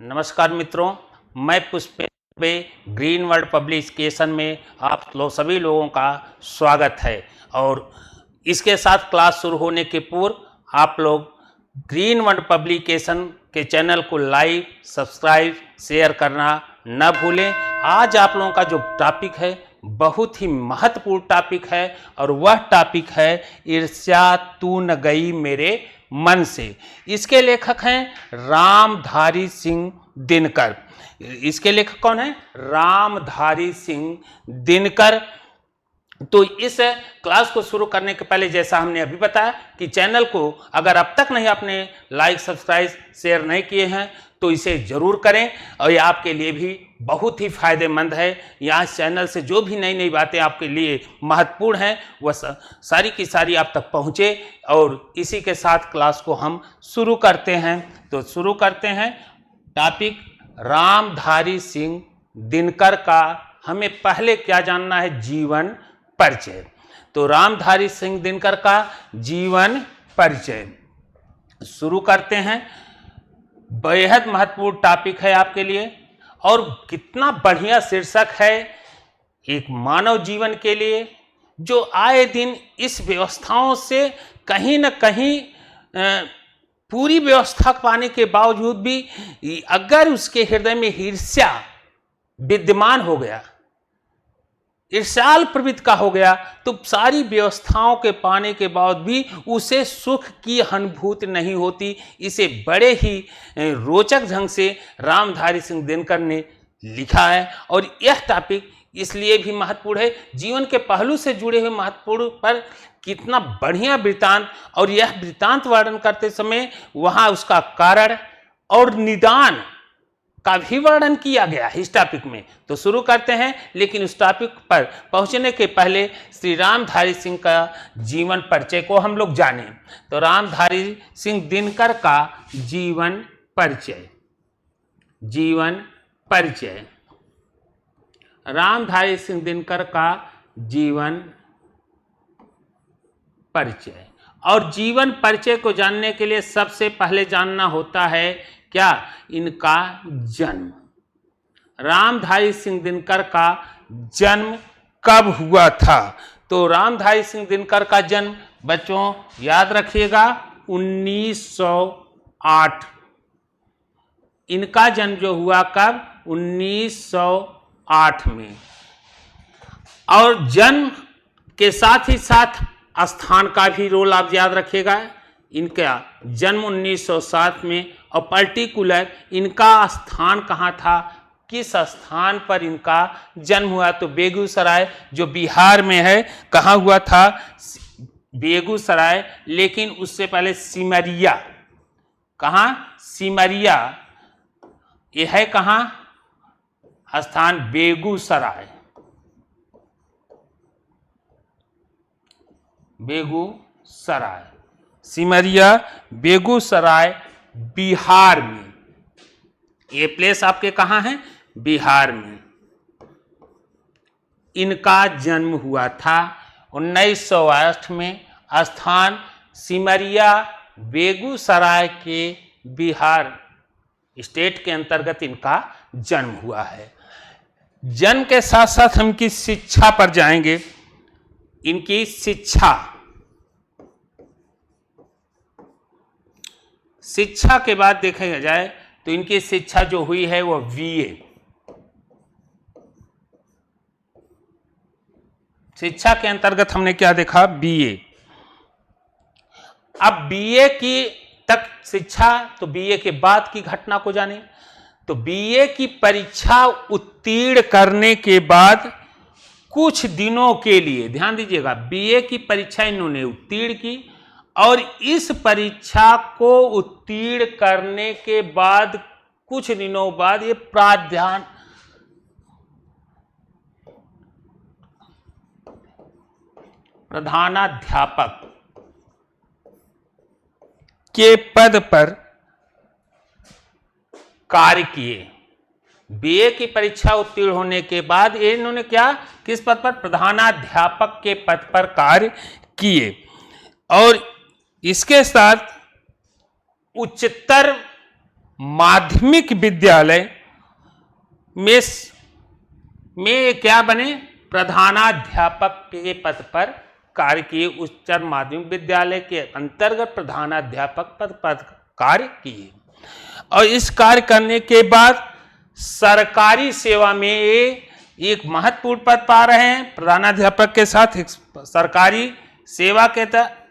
नमस्कार मित्रों, मैं पुष्पे ग्रीन वर्ल्ड पब्लिकेशन में आप सभी लोगों का स्वागत है। और इसके साथ क्लास शुरू होने के पूर्व आप लोग ग्रीन वर्ल्ड पब्लिकेशन के चैनल को लाइक, सब्सक्राइब, शेयर करना न भूलें। आज आप लोगों का जो टॉपिक है बहुत ही महत्वपूर्ण टॉपिक है और वह टॉपिक है ईर्ष्या तू न गई मेरे मन से। इसके लेखक हैं रामधारी सिंह दिनकर। इसके लेखक कौन है? रामधारी सिंह दिनकर। तो इस क्लास को शुरू करने के पहले जैसा हमने अभी बताया कि चैनल को अगर अब तक नहीं आपने लाइक, सब्सक्राइब, शेयर नहीं किए हैं तो इसे जरूर करें और ये आपके लिए भी बहुत ही फायदेमंद है। यहाँ चैनल से जो भी नई नई बातें आपके लिए महत्वपूर्ण हैं वह सारी की सारी आप तक पहुँचे। और इसी के साथ क्लास को हम शुरू करते हैं। तो शुरू करते हैं टॉपिक रामधारी सिंह दिनकर का। हमें पहले क्या जानना है? जीवन परिचय। तो रामधारी सिंह दिनकर का जीवन परिचय शुरू करते हैं। बेहद महत्वपूर्ण टॉपिक है आपके लिए और कितना बढ़िया शीर्षक है एक मानव जीवन के लिए जो आए दिन इस व्यवस्थाओं से कहीं न कहीं पूरी व्यवस्था पाने के बावजूद भी अगर उसके हृदय में ईर्ष्या विद्यमान हो गया, ईर्ष्याल प्रवृत्ति का हो गया, तो सारी व्यवस्थाओं के पाने के बाद भी उसे सुख की अनुभूति नहीं होती। इसे बड़े ही रोचक ढंग से रामधारी सिंह दिनकर ने लिखा है और यह टॉपिक इसलिए भी महत्वपूर्ण है, जीवन के पहलू से जुड़े हुए महत्वपूर्ण पर कितना बढ़िया वृत्तांत। और यह वृत्तांत वर्णन करते समय वहाँ उसका कारण और निदान का भी वर्णन किया गया है इस टॉपिक में। तो शुरू करते हैं, लेकिन उस टॉपिक पर पहुंचने के पहले श्री रामधारी सिंह का जीवन परिचय को हम लोग जाने। तो रामधारी सिंह दिनकर का जीवन परिचय। जीवन परिचय, रामधारी सिंह दिनकर का जीवन परिचय। और जीवन परिचय को जानने के लिए सबसे पहले जानना होता है क्या? इनका जन्म। रामधारी सिंह दिनकर का जन्म कब हुआ था? तो रामधारी सिंह दिनकर का जन्म बच्चों याद रखिएगा 1908। इनका जन्म जो हुआ कब? 1908 में। और जन्म के साथ ही साथ स्थान का भी रोल आप याद रखिएगा। इनका जन्म 1907 में और पर्टिकुलर इनका स्थान कहाँ था, किस स्थान पर इनका जन्म हुआ? तो बेगूसराय जो बिहार में है। कहाँ हुआ था? बेगूसराय। लेकिन उससे पहले सिमरिया। कहाँ? सिमरिया। यह है कहाँ स्थान? बेगूसराय। बेगूसराय, सिमरिया, बेगूसराय, बिहार में। ये प्लेस आपके कहाँ है? बिहार में। इनका जन्म हुआ था 1908 में। स्थान सिमरिया, बेगूसराय के बिहार स्टेट के अंतर्गत इनका जन्म हुआ है। जन्म के साथ साथ हम इनकी शिक्षा पर जाएंगे। इनकी शिक्षा के बाद देखा जाए तो इनकी शिक्षा जो हुई है वो बीए। शिक्षा के अंतर्गत हमने क्या देखा? बीए। अब बीए की तक शिक्षा, तो बीए के बाद की घटना को जाने। तो बीए की परीक्षा उत्तीर्ण करने के बाद कुछ दिनों के लिए, ध्यान दीजिएगा, बीए की परीक्षा इन्होंने उत्तीर्ण की और इस परीक्षा को उत्तीर्ण करने के बाद कुछ दिनों बाद ये प्रधानाध्यापक के पद पर कार्य किए। बीए की परीक्षा उत्तीर्ण होने के बाद इन्होंने क्या, किस पद पर? प्रधानाध्यापक के पद पर कार्य किए। और इसके साथ उच्चतर माध्यमिक विद्यालय में क्या बने, प्रधानाध्यापक के पद पर कार्य किए। उच्चतर माध्यमिक विद्यालय के अंतर्गत प्रधानाध्यापक पद पर कार्य किए और इस कार्य करने के बाद सरकारी सेवा में एक महत्वपूर्ण पद पा रहे हैं। प्रधानाध्यापक के साथ एक सरकारी सेवा के तहत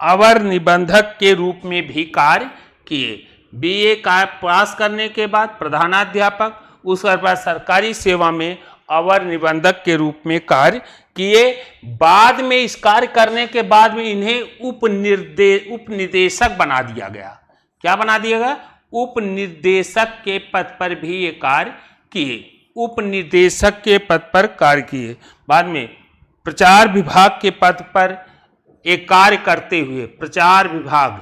अवर निबंधक के रूप में भी कार्य किए। बीए का पास करने के बाद प्रधानाध्यापक, उसके बाद सरकारी सेवा में अवर निबंधक के रूप में कार्य किए। बाद में इस कार्य करने के बाद में इन्हें उपनिदेशक बना दिया गया। क्या बना दिया गया? उपनिदेशक के पद पर भी ये कार्य किए। उपनिदेशक के पद पर कार्य किए। बाद में प्रचार विभाग के पद पर एक कार्य करते हुए प्रचार विभाग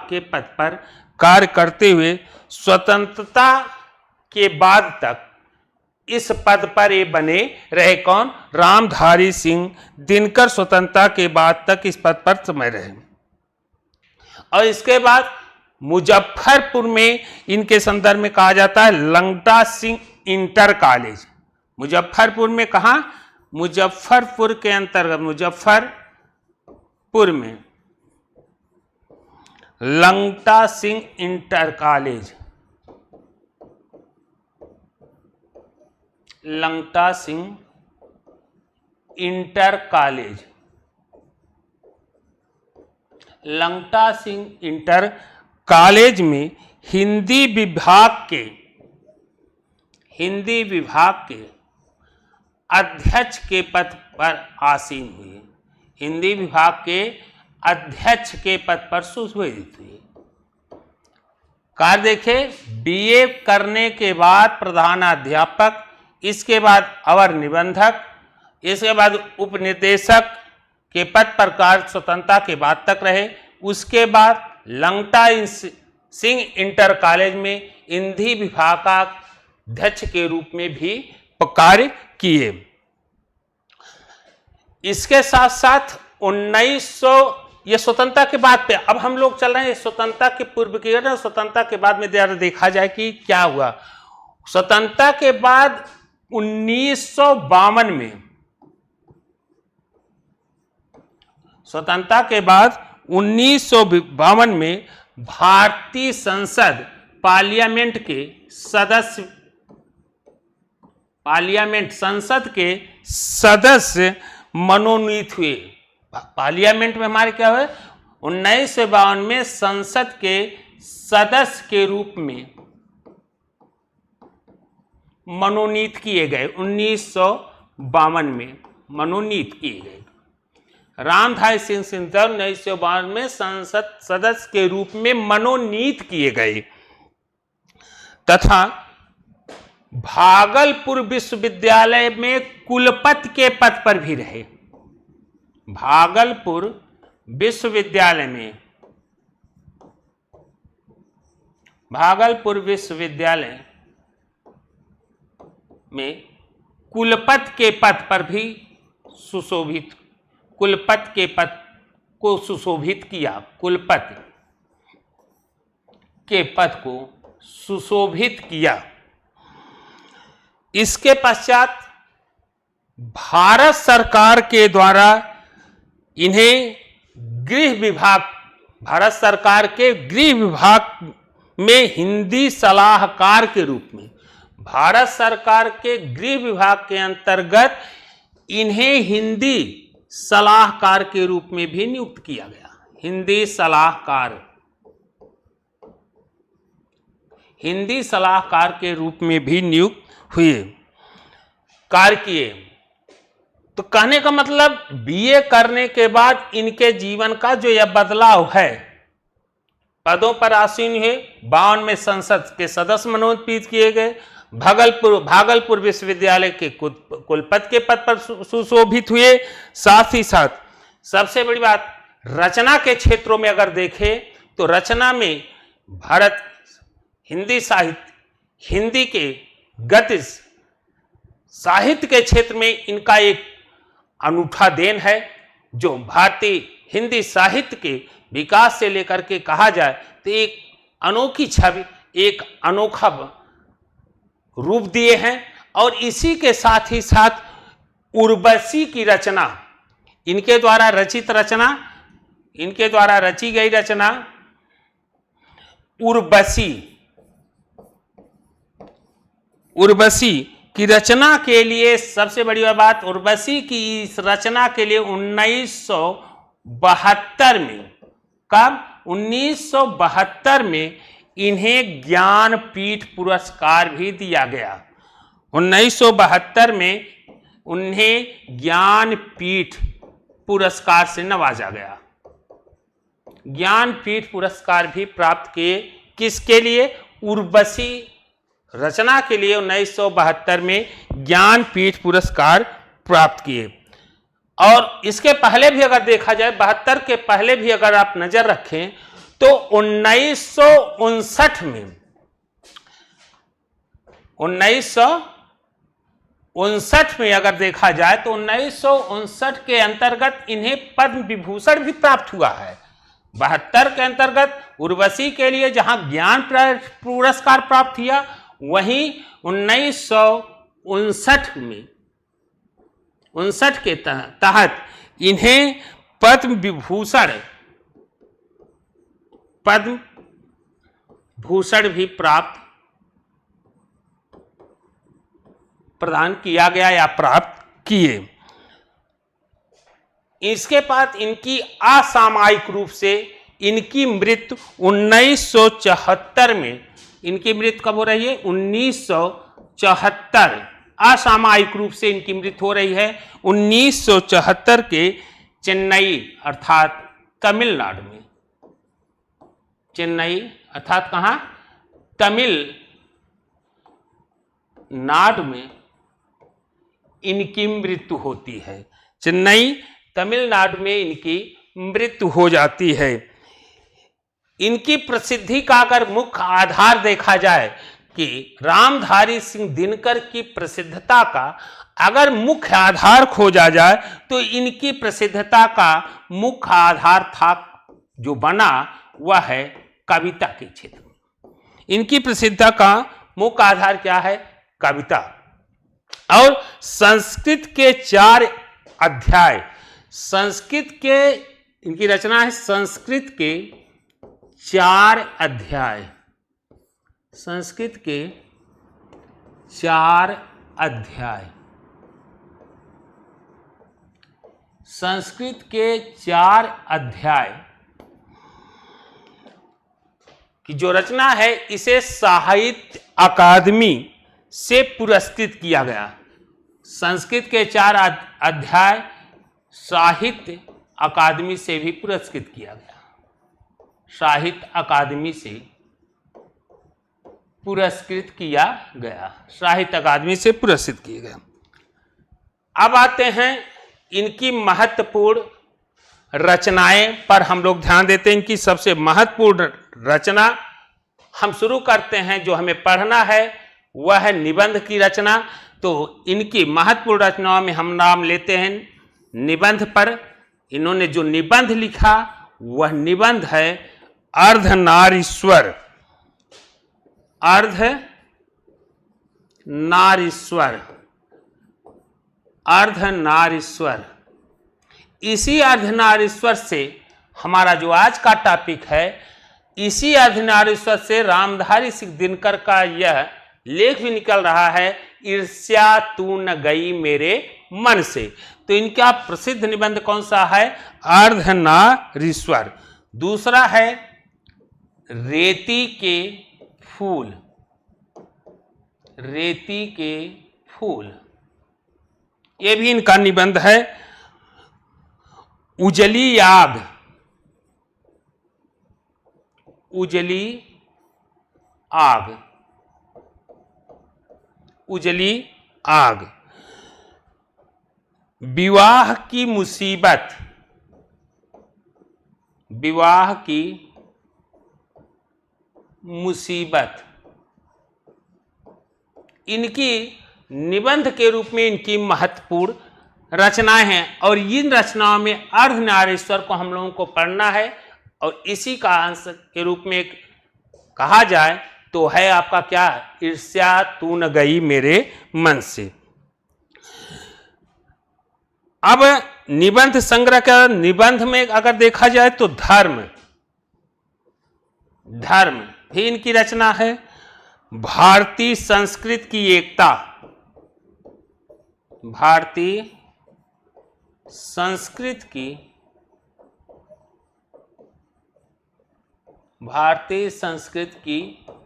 के पद पर कार्य करते हुए स्वतंत्रता के बाद तक इस पद पर ये बने रहे। कौन? रामधारी सिंह दिनकर स्वतंत्रता के बाद तक इस पद पर समय रहे। और इसके बाद मुजफ्फरपुर में इनके संदर्भ में कहा जाता है लंगटा सिंह इंटर कॉलेज। मुजफ्फरपुर में कहा? मुजफ्फरपुर के अंतर्गत मुजफ्फरपुर में Langta Singh inter college, Langta Singh inter college, Langta Singh inter college में हिंदी विभाग के अध्यक्ष के पद पर आसीन हुए। हिंदी विभाग के अध्यक्ष के पद पर सुशोभित हुए। कार्य देखे, बीए करने के बाद प्रधानाध्यापक, इसके बाद अवर निबंधक, इसके बाद उपनिदेशक के पद पर कार्य स्वतंत्रता के बाद तक रहे। उसके बाद लंगटा सिंह इंटर कॉलेज में हिंदी विभाग का अध्यक्ष के रूप में भी कार्य किए। इसके साथ साथ 1900, ये स्वतंत्रता के बाद पे, अब हम लोग चल रहे हैं स्वतंत्रता के पूर्व की, स्वतंत्रता के बाद में देखा जाए कि क्या हुआ। स्वतंत्रता के बाद 1952 में, स्वतंत्रता के बाद 1952 में भारतीय संसद संसद के सदस्य मनोनीत हुए। पार्लियामेंट में हमारे क्या हुए? 1952 में संसद के सदस्य के रूप में मनोनीत किए गए। 1952 में मनोनीत किए गए। रामधारी सिंह 1952 में संसद सदस्य के रूप में मनोनीत किए गए तथा भागलपुर विश्वविद्यालय में कुलपति के पद पर भी रहे। भागलपुर विश्वविद्यालय में कुलपति के पद पर भी सुशोभित, कुलपति के पद को सुशोभित किया। कुलपति के पद को सुशोभित किया। इसके पश्चात भारत सरकार के द्वारा इन्हें भारत सरकार के गृह विभाग में हिंदी सलाहकार के रूप में, भारत सरकार के गृह विभाग के अंतर्गत इन्हें हिंदी सलाहकार के रूप में भी नियुक्त किया गया। हिंदी सलाहकार के रूप में भी नियुक्त हुए, कार्य किए। तो कहने का मतलब बीए करने के बाद इनके जीवन का जो यह बदलाव है, पदों पर आसीन हुए। 52 में संसद के सदस्य मनोनीत किए गए। भागलपुर विश्वविद्यालय के कुलपति के पद पर सुशोभित हुए। साथ ही साथ सबसे बड़ी बात, रचना के क्षेत्रों में अगर देखें तो रचना में भारत हिंदी साहित्य, हिंदी के गद्य साहित्य के क्षेत्र में इनका एक अनूठा देन है, जो भारतीय हिंदी साहित्य के विकास से लेकर के कहा जाए तो एक अनोखी छवि, एक अनोखा रूप दिए हैं। और इसी के साथ ही साथ उर्वशी की रचना, इनके द्वारा रचित रचना, इनके द्वारा रची गई रचना उर्वशी की रचना के लिए सबसे बड़ी बात, उर्वशी की इस रचना के लिए 1972 में, कब 1972 में इन्हें ज्ञानपीठ पुरस्कार भी दिया गया। 1972 में उन्हें ज्ञानपीठ पुरस्कार से नवाजा गया। ज्ञानपीठ पुरस्कार भी प्राप्त किए, किसके लिए? उर्वशी रचना के लिए 1972 में ज्ञानपीठ पुरस्कार प्राप्त किए। और इसके पहले भी अगर देखा जाए, 72 के पहले भी अगर आप नजर रखें तो 1959 में, 1959 में अगर देखा जाए तो 1959 के अंतर्गत इन्हें पद्म विभूषण भी प्राप्त हुआ है। 72 के अंतर्गत उर्वशी के लिए जहां ज्ञान पुरस्कार प्राप्त हुआ, वहीं 1959 में 59 के तहत इन्हें पद्म भूषण भी प्रदान किया गया या प्राप्त किए। इसके बाद इनकी असामयिक रूप से इनकी मृत्यु 1974 में, इनकी मृत्यु कब हो रही है? 1974, असामयिक रूप से इनकी मृत्यु हो रही है 1974 के चेन्नई अर्थात तमिलनाडु में। चेन्नई अर्थात कहां? तमिलनाडु में इनकी मृत्यु होती है। चेन्नई तमिलनाडु में इनकी मृत्यु हो जाती है। इनकी प्रसिद्धि का अगर मुख्य आधार देखा जाए कि रामधारी सिंह दिनकर की प्रसिद्धता का अगर मुख्य आधार खोजा जाए तो इनकी प्रसिद्धता का मुख्य आधार था जो बना वह है कविता के क्षेत्र में। इनकी प्रसिद्धता का मुख्य आधार क्या है? कविता। और संस्कृत के 4 अध्याय, संस्कृत के, इनकी रचना है संस्कृत के 4 अध्याय, संस्कृत के 4 अध्याय, संस्कृत के 4 अध्याय की जो रचना है इसे साहित्य अकादमी से पुरस्कृत किया गया। संस्कृत के 4 अध्याय साहित्य अकादमी से भी पुरस्कृत किया गया, साहित्य अकादमी से पुरस्कृत किया गया, साहित्य अकादमी से पुरस्कृत किया गया। अब आते हैं इनकी महत्वपूर्ण रचनाएं पर हम लोग ध्यान देते हैं। इनकी सबसे महत्वपूर्ण रचना हम शुरू करते हैं, जो हमें पढ़ना है वह है निबंध की रचना। तो इनकी महत्वपूर्ण रचनाओं में हम नाम लेते हैं निबंध पर। इन्होंने जो निबंध लिखा वह निबंध है अर्धनारीश्वर। अर्धनारीश्वर, अर्धनारीश्वर। इसी अर्धनारीश्वर से हमारा जो आज का टॉपिक है, इसी अर्धनारीश्वर से रामधारी सिंह दिनकर का यह लेख भी निकल रहा है, ईर्ष्या तू न गई मेरे मन से। तो इनका प्रसिद्ध निबंध कौन सा है? अर्धनारीश्वर। दूसरा है रेती के फूल, रेती के फूल, ये भी इनका निबंध है। उजली आग, उजली आग, उजली आग। विवाह की मुसीबत, विवाह की मुसीबत, इनकी निबंध के रूप में इनकी महत्वपूर्ण रचनाएं हैं और इन रचनाओं में अर्धनारीश्वर को हम लोगों को पढ़ना है और इसी का अंश के रूप में कहा जाए तो है आपका क्या, ईर्ष्या तू न गई मेरे मन से। अब निबंध संग्रह का निबंध में अगर देखा जाए तो धर्म भी इनकी रचना है। भारतीय संस्कृत की एकता, भारतीय संस्कृत की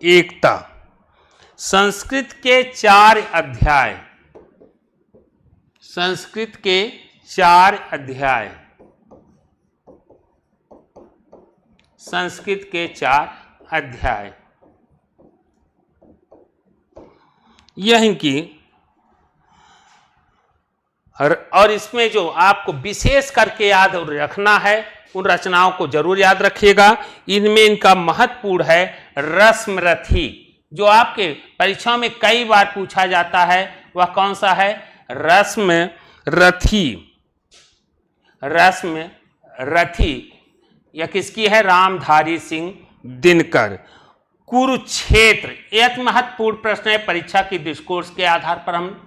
एकता, संस्कृत के 4 अध्याय, संस्कृत के 4 अध्याय, संस्कृत के 4 अध्याय, यह इनकी और इसमें जो आपको विशेष करके याद रखना है उन रचनाओं को जरूर याद रखिएगा। इनमें इनका महत्वपूर्ण है रश्मरथी, जो आपके परीक्षाओं में कई बार पूछा जाता है। वह कौन सा है? रश्मरथी। रश्मरथी यह किसकी है? रामधारी सिंह दिनकर। कुरुक्षेत्र, एक महत्वपूर्ण प्रश्न है, परीक्षा की दृष्टिकोण के आधार पर हम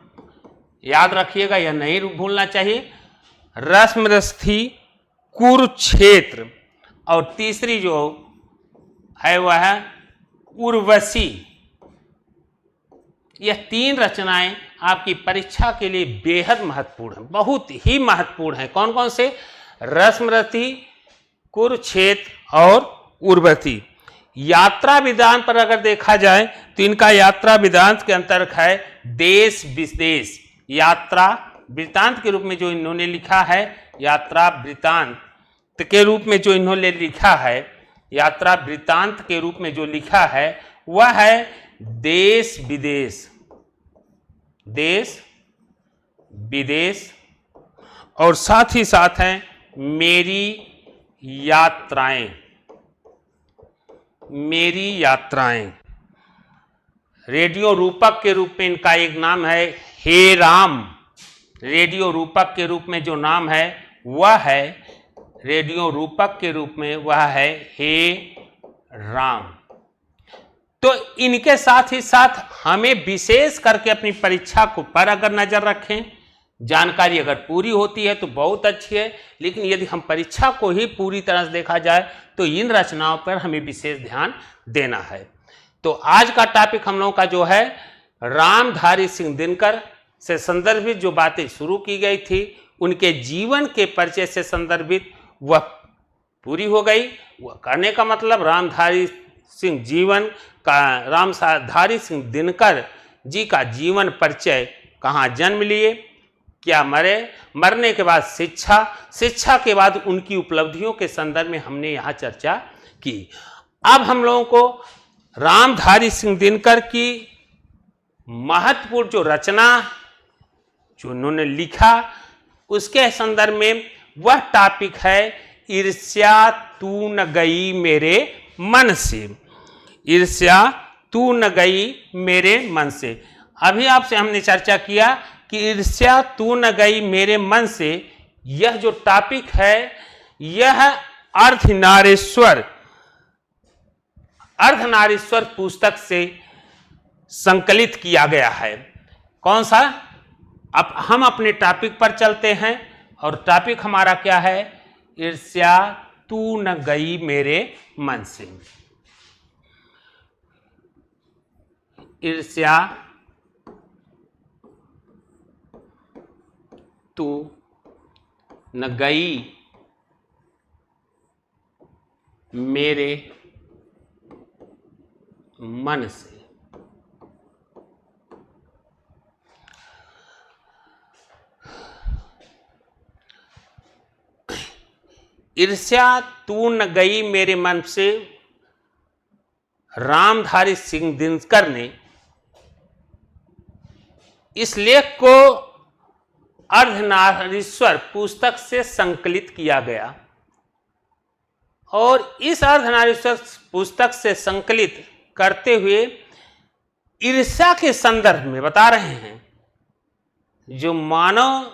याद रखिएगा, यह नहीं भूलना चाहिए। रश्मरथी, कुरुक्षेत्र और तीसरी जो है वह है उर्वशी। यह 3 रचनाएं आपकी परीक्षा के लिए बेहद महत्वपूर्ण हैं, बहुत ही महत्वपूर्ण हैं। कौन कौन से? रश्मरथी, कुरुक्षेत्र और उर्वशी। यात्रा विधान पर अगर देखा जाए तो इनका यात्रा वृत्तांत के अंतर्गत है देश विदेश। यात्रा वृत्तांत के रूप में जो इन्होंने लिखा है, यात्रा वृत्तांत के रूप में जो इन्होंने लिखा है, यात्रा वृत्तांत के रूप में जो लिखा है वह है देश विदेश, देश विदेश। और साथ ही साथ है मेरी यात्राएं, मेरी यात्राएं। रेडियो रूपक के रूप में इनका एक नाम है हे राम। रेडियो रूपक के रूप में जो नाम है वह है, रेडियो रूपक के रूप में वह है हे राम। तो इनके साथ ही साथ हमें विशेष करके अपनी परीक्षा को पर अगर नजर रखें, जानकारी अगर पूरी होती है तो बहुत अच्छी है, लेकिन यदि हम परीक्षा को ही पूरी तरह से देखा जाए तो इन रचनाओं पर हमें विशेष ध्यान देना है। तो आज का टॉपिक हम लोगों का जो है रामधारी सिंह दिनकर से संदर्भित जो बातें शुरू की गई थी, उनके जीवन के परिचय से संदर्भित वह पूरी हो गई। वह करने का मतलब रामधारी सिंह जीवन का, रामधारी सिंह दिनकर जी का जीवन परिचय, कहाँ जन्म लिए, क्या मरे, मरने के बाद शिक्षा, शिक्षा के बाद उनकी उपलब्धियों के संदर्भ में हमने यहाँ चर्चा की। अब हम लोगों को रामधारी सिंह दिनकर की महत्वपूर्ण जो रचना जो उन्होंने लिखा उसके संदर्भ में वह टॉपिक है ईर्ष्या तू न गई मेरे मन से। ईर्ष्या तू न गई मेरे मन से। अभी आपसे हमने चर्चा किया कि ईर्ष्या तू न गई मेरे मन से, यह जो टॉपिक है यह अर्धनारीश्वर पुस्तक से संकलित किया गया है। कौन सा? अब हम अपने टॉपिक पर चलते हैं और टॉपिक हमारा क्या है? ईर्ष्या तू न गई मेरे मन से। ईर्ष्या तू न गई मेरे मन से। ईर्ष्या तू न गई मेरे मन से रामधारी सिंह दिनकर ने इस लेख को अर्धनारीश्वर पुस्तक से संकलित किया गया और इस अर्धनारीश्वर पुस्तक से संकलित करते हुए ईर्ष्या के संदर्भ में बता रहे हैं, जो मानव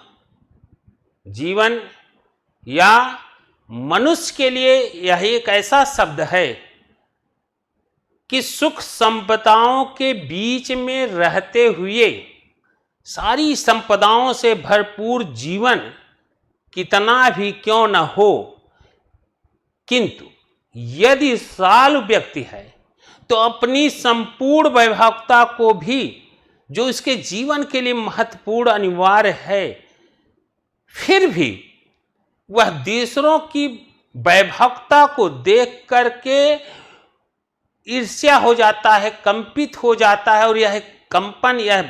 जीवन या मनुष्य के लिए यह एक ऐसा शब्द है कि सुख संपदाओं के बीच में रहते हुए सारी संपदाओं से भरपूर जीवन कितना भी क्यों न हो, किंतु यदि साल व्यक्ति है तो अपनी संपूर्ण वैभवता को भी, जो इसके जीवन के लिए महत्वपूर्ण अनिवार्य है, फिर भी वह दूसरों की वैभवता को देख करके ईर्ष्या हो जाता है, कंपित हो जाता है, और यह कंपन, यह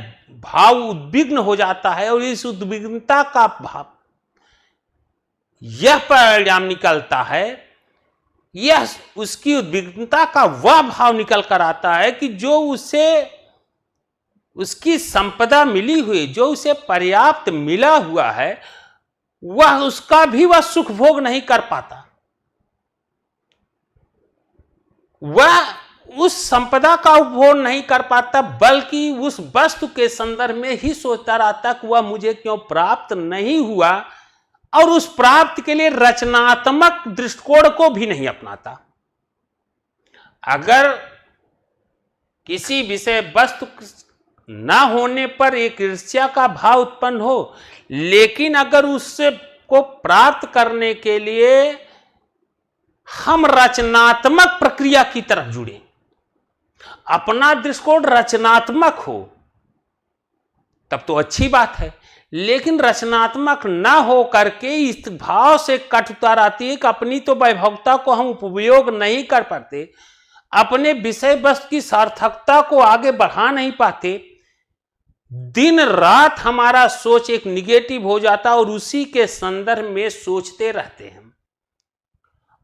भाव उद्विग्न हो जाता है, और इस उद्विग्नता का भाव यह परिणाम निकलता है, यह उसकी उद्विग्नता का वह भाव निकल कर आता है कि जो उसे उसकी संपदा मिली हुई, जो उसे पर्याप्त मिला हुआ है, वह उसका भी वह सुख भोग नहीं कर पाता। वह उस संपदा का उपभोग नहीं कर पाता, बल्कि उस वस्तु के संदर्भ में ही सोचता रहता कि वह मुझे क्यों प्राप्त नहीं हुआ, और उस प्राप्ति के लिए रचनात्मक दृष्टिकोण को भी नहीं अपनाता। अगर किसी विषय वस्तु न होने पर एक ईर्ष्या का भाव उत्पन्न हो, लेकिन अगर उससे को प्राप्त करने के लिए हम रचनात्मक प्रक्रिया की तरफ जुड़े, अपना दृष्टिकोण रचनात्मक हो, तब तो अच्छी बात है। लेकिन रचनात्मक न हो करके इस भाव से कटुता रहती है कि अपनी तो वैभवता को हम उपयोग नहीं कर पाते, अपने विषय वस्तु की सार्थकता को आगे बढ़ा नहीं पाते, दिन रात हमारा सोच एक निगेटिव हो जाता, और उसी के संदर्भ में सोचते रहते हैं,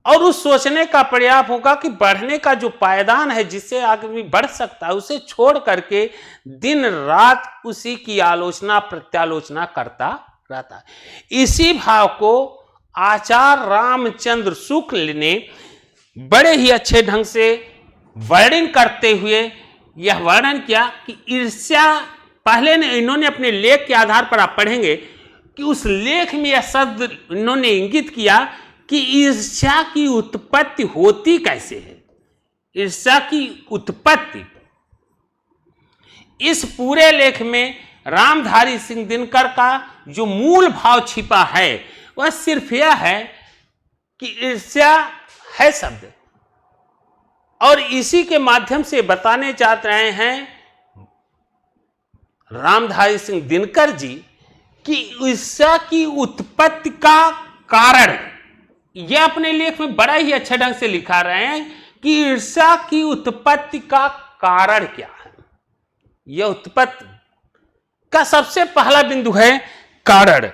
और उस सोचने का पर्याप्त होगा कि बढ़ने का जो पायदान है, जिससे आदमी बढ़ सकता है, उसे छोड़ करके दिन रात उसी की आलोचना प्रत्यालोचना करता रहता है। इसी भाव को आचार्य रामचंद्र शुक्ल ने बड़े ही अच्छे ढंग से वर्णन करते हुए यह वर्णन किया कि ईर्ष्या, पहले ने इन्होंने अपने लेख के आधार पर आप पढ़ेंगे कि उस लेख में यह शब्द इन्होंने इंगित किया कि ईर्ष्या की उत्पत्ति होती कैसे है। ईर्ष्या की उत्पत्ति इस पूरे लेख में रामधारी सिंह दिनकर का जो मूल भाव छिपा है, वह सिर्फ यह है कि ईर्ष्या है शब्द, और इसी के माध्यम से बताने चाह रहे हैं रामधारी सिंह दिनकर जी कि ईर्ष्या की उत्पत्ति का कारण, यह अपने लेख में बड़ा ही अच्छे ढंग से लिखा रहे हैं कि ईर्ष्या की उत्पत्ति का कारण क्या है। यह उत्पत्ति का सबसे पहला बिंदु है कारण,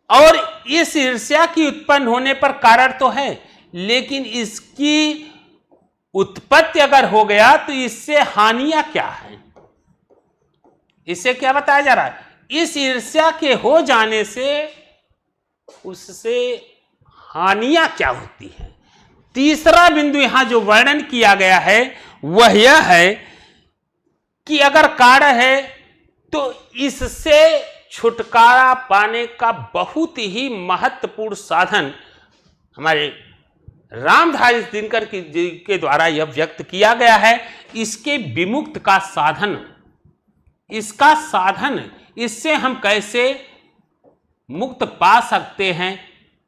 और इस ईर्ष्या की उत्पन्न होने पर कारण तो है, लेकिन इसकी उत्पत्ति अगर हो गया तो इससे हानियां क्या है, इससे क्या बताया जा रहा है। इस ईर्ष्या के हो जाने से उससे हानियां क्या होती हैं। तीसरा बिंदु यहां जो वर्णन किया गया है वह यह है कि अगर कारण है तो इससे छुटकारा पाने का बहुत ही महत्वपूर्ण साधन हमारे रामधारी दिनकर के द्वारा यह व्यक्त किया गया है। इसके विमुक्त का साधन, इसका साधन, इससे हम कैसे मुक्त पा सकते हैं,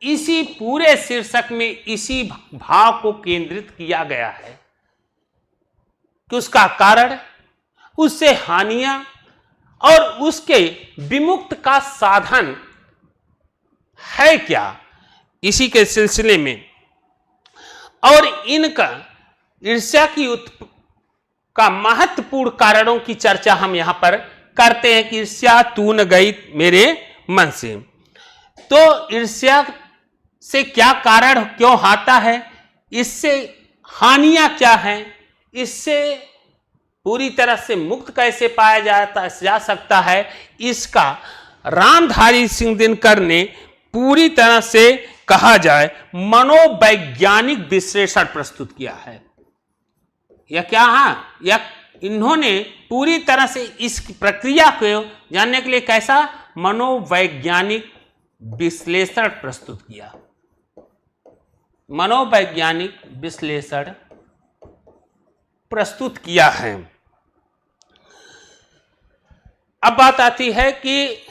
इसी पूरे शीर्षक में इसी भाव को केंद्रित किया गया है कि उसका कारण, उससे हानियां और उसके विमुक्त का साधन है क्या, इसी के सिलसिले में। और इनका ईर्ष्या की का महत्वपूर्ण कारणों की चर्चा हम यहां पर करते हैं कि ईर्ष्या तू न गई मेरे मन से। तो ईर्ष्या से क्या कारण क्यों आता है, इससे हानियां क्या हैं, इससे पूरी तरह से मुक्त कैसे पाया जा सकता है, इसका रामधारी सिंह दिनकर ने पूरी तरह से कहा जाए मनोवैज्ञानिक विश्लेषण प्रस्तुत किया है। यह क्या है, यह इन्होंने पूरी तरह से इस प्रक्रिया को जानने के लिए कैसा मनोवैज्ञानिक विश्लेषण प्रस्तुत किया। मनोवैज्ञानिक विश्लेषण प्रस्तुत किया है। अब बात आती है कि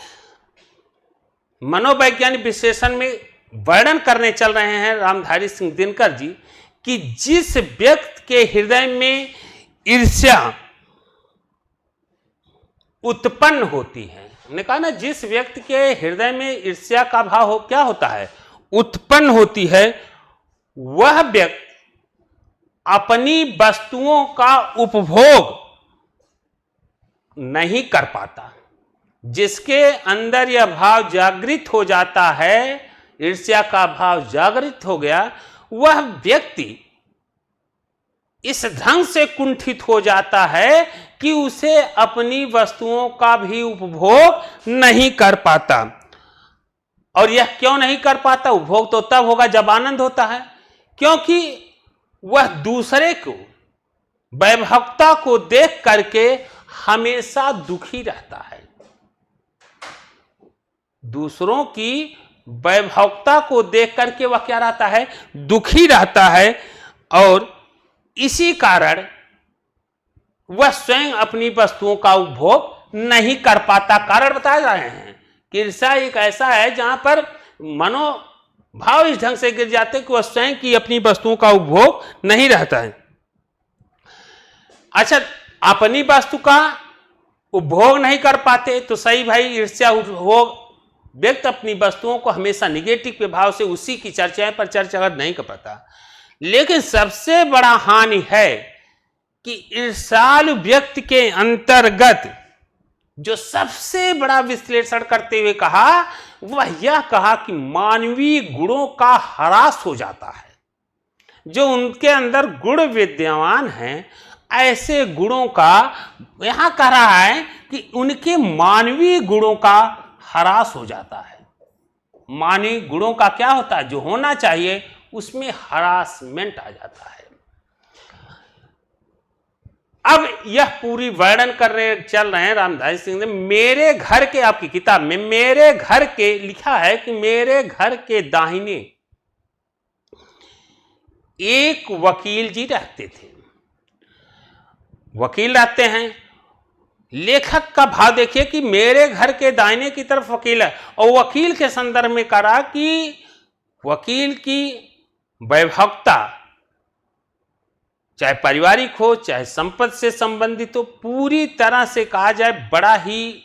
मनोवैज्ञानिक विश्लेषण में वर्णन करने चल रहे हैं रामधारी सिंह दिनकर जी कि जिस व्यक्ति के हृदय में ईर्ष्या उत्पन्न होती है, हमने कहा ना, जिस व्यक्ति के हृदय में ईर्ष्या का भाव हो क्या होता है, उत्पन्न होती है, वह व्यक्ति अपनी वस्तुओं का उपभोग नहीं कर पाता। जिसके अंदर यह भाव जागृत हो जाता है, ईर्ष्या का भाव जागृत हो गया, वह व्यक्ति इस ढंग से कुंठित हो जाता है कि उसे अपनी वस्तुओं का भी उपभोग नहीं कर पाता। और यह क्यों नहीं कर पाता? उपभोग तो तब होगा जब आनंद होता है, क्योंकि वह दूसरे को, वैभवता को देख करके हमेशा दुखी रहता है। दूसरों की वैभवता को देख करके वह क्या रहता है? दुखी रहता है। और इसी कारण वह स्वयं अपनी वस्तुओं का उपभोग नहीं कर पाता। कारण बताए जा रहे हैं कि ईर्ष्या एक ऐसा है जहां पर मनोभाव इस ढंग से गिर जाते कि वह स्वयं की अपनी वस्तुओं का उपभोग नहीं रहता है। अच्छा, अपनी वस्तु का उपभोग नहीं कर पाते तो सही भाई, ईर्ष्या उपभोग, व्यक्ति अपनी वस्तुओं को हमेशा निगेटिव के भाव से उसी की चर्चाएं पर चर्चा अगर नहीं कर पाता। लेकिन सबसे बड़ा हानि है कि ईर्ष्यालु व्यक्ति के अंतर्गत जो सबसे बड़ा विश्लेषण करते हुए कहा, वह यह कहा कि मानवीय गुणों का ह्रास हो जाता है। जो उनके अंदर गुण विद्यमान हैं, ऐसे गुणों का यहां कह रहा है कि उनके मानवीय गुणों का ह्रास हो जाता है। मानवीय गुणों का क्या होता है? जो होना चाहिए उसमें हरासमेंट आ जाता है। अब यह पूरी वर्णन करने चल रहे हैं रामधारी सिंह ने। मेरे घर के, आपकी किताब में मेरे घर के लिखा है कि मेरे घर के दाहिने एक वकील जी रहते थे। वकील रहते हैं, लेखक का भाव देखिए कि मेरे घर के दाहिने की तरफ वकील है, और वकील के संदर्भ में कहा कि वकील की वैभवता चाहे पारिवारिक हो चाहे संपत्ति से संबंधित हो, पूरी तरह से कहा जाए बड़ा ही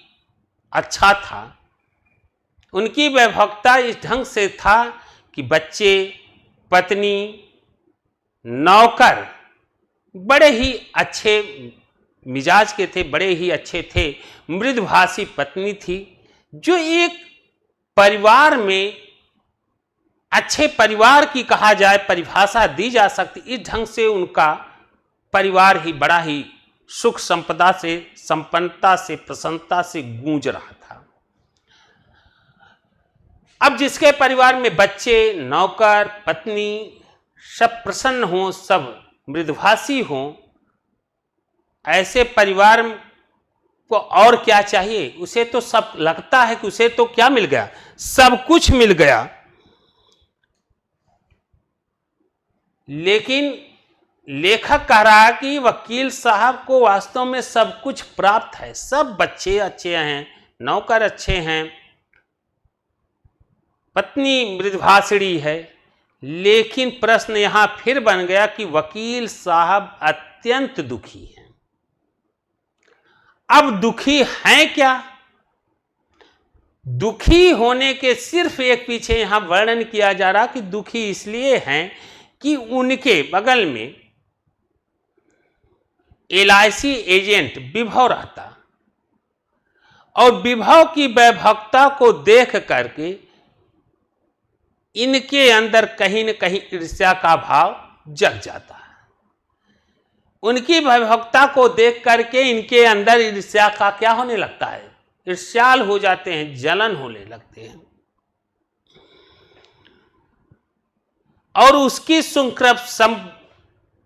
अच्छा था। उनकी वैभवता इस ढंग से था कि बच्चे, पत्नी, नौकर बड़े ही अच्छे मिजाज के थे, बड़े ही अच्छे थे। मृदुभाषी पत्नी थी, जो एक परिवार में अच्छे परिवार की कहा जाए परिभाषा दी जा सकती। इस ढंग से उनका परिवार ही बड़ा ही सुख संपदा से, संपन्नता से, प्रसन्नता से गूंज रहा था। अब जिसके परिवार में बच्चे, नौकर, पत्नी सब प्रसन्न हों, सब मृदुभाषी हों, ऐसे परिवार को और क्या चाहिए? उसे तो सब लगता है कि उसे तो क्या मिल गया? सब कुछ मिल गया। लेकिन लेखक कह रहा है कि वकील साहब को वास्तव में सब कुछ प्राप्त है। सब बच्चे अच्छे हैं, नौकर अच्छे हैं, पत्नी मृदुभाषिणी है। लेकिन प्रश्न यहां फिर बन गया कि वकील साहब अत्यंत दुखी हैं। अब दुखी हैं क्या? दुखी होने के सिर्फ एक पीछे यहां वर्णन किया जा रहा कि दुखी इसलिए हैं कि उनके बगल में LIC एजेंट विभव रहता, और विभव की वैभवता को देख करके इनके अंदर कहीं न कहीं ईर्ष्या का भाव जग जाता है। उनकी वैभवता को देख करके इनके अंदर ईर्ष्या का क्या होने लगता है? ईर्ष्याल हो जाते हैं, जलन होने लगते हैं। और उसकी